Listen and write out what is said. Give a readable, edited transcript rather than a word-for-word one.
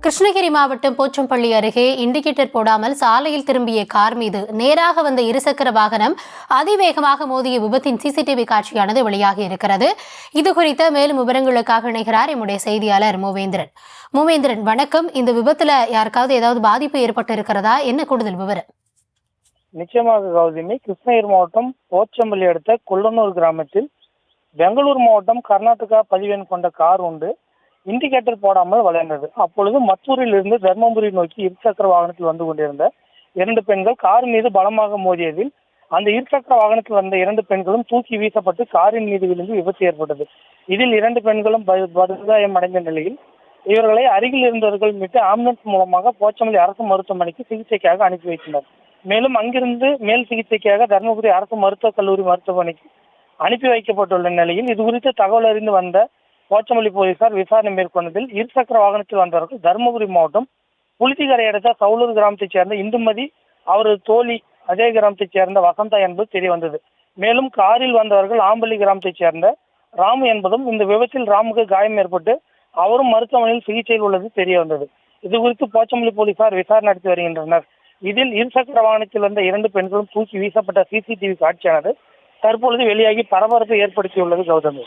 கிருஷ்ணகிரி மாவட்டம் போச்சம்பள்ளி அருகே இண்டிகேட்டர் போடாமல் சாலையில் திரும்பிய கார் மீது நேராக வந்த இருசக்கர வாகனம் அதிவேகமாக மோதிய விபத்தின் சிசிடிவி காட்சியானது வெளியாகி இருக்கிறது. இதுகுறித்த மேலும் விவரங்களுக்காக இணைகிறார் எம்முடைய செய்தியாளர் மூவேந்திரன். வணக்கம். இந்த விபத்துல யாருக்காவது ஏதாவது பாதிப்பு ஏற்பட்டு இருக்கிறதா? என்ன கூடுதல் விவரம்? நிச்சயமாக கௌதமி, கிருஷ்ணகிரி மாவட்டம் போச்சம்பள்ளி அடுத்த கொல்லனூர் கிராமத்தில் பெங்களூர் மாவட்டம் கர்நாடகா பதிவெண் கொண்ட கார் உண்டு இண்டிகேட்டர் போடாமல் வளைந்தது. அப்பொழுது மத்தூரில் இருந்து தர்மபுரி நோக்கி இருசக்கர வாகனத்தில் வந்து கொண்டிருந்த 2 பெண்கள் கார் மீது பலமாக மோதியதில் அந்த இருசக்கர வாகனத்தில் வந்த 2 பெண்களும் தூக்கி வீசப்பட்டு காரின் மீது விழுந்து விபத்து ஏற்பட்டது. இதில் 2 பெண்களும் படுகாயம் அடைந்த நிலையில் இவர்களை அருகில் இருந்தவர்கள் மீட்டு ஆம்புலன்ஸ் மூலமாக போச்சம்பள்ளி அரசு மருத்துவமனைக்கு சிகிச்சைக்காக அனுப்பி வைத்தனர். மேலும் அங்கிருந்து மேல் சிகிச்சைக்காக தர்மபுரி அரசு மருத்துவக் கல்லூரி மருத்துவமனைக்கு அனுப்பி வைக்கப்பட்டுள்ள நிலையில் இதுகுறித்து தகவல் அறிந்து வந்த போச்சம்பள்ளி போலீசார் விசாரணை மேற்கொண்டதில் இருசக்கர வாகனத்தில் வந்தவர்கள் தருமபுரி மாவட்டம் புலித்திகரை அடுத்த சவுலூர் கிராமத்தைச் சேர்ந்த இந்துமதி, அவரது தோழி அதே கிராமத்தைச் சேர்ந்த வசந்தா என்பது தெரிய வந்தது. மேலும் காரில் வந்தவர்கள் ஆம்பள்ளி கிராமத்தைச் சேர்ந்த ராமு என்பதும் இந்த விபத்தில் ராமுக்கு காயம் ஏற்பட்டு அவரும் மருத்துவமனையில் சிகிச்சையில் உள்ளது தெரிய வந்தது. இது குறித்து போச்சம்பள்ளி போலீசார் விசாரணை நடத்தி வருகின்றனர். இதில் இருசக்கர வாகனத்தில் வந்த 2 பெண்களும் தூக்கி வீசப்பட்ட சிசிடிவி காட்சியானது தற்பொழுது வெளியாகி பரபரப்பை ஏற்படுத்தியுள்ளது கௌதமி.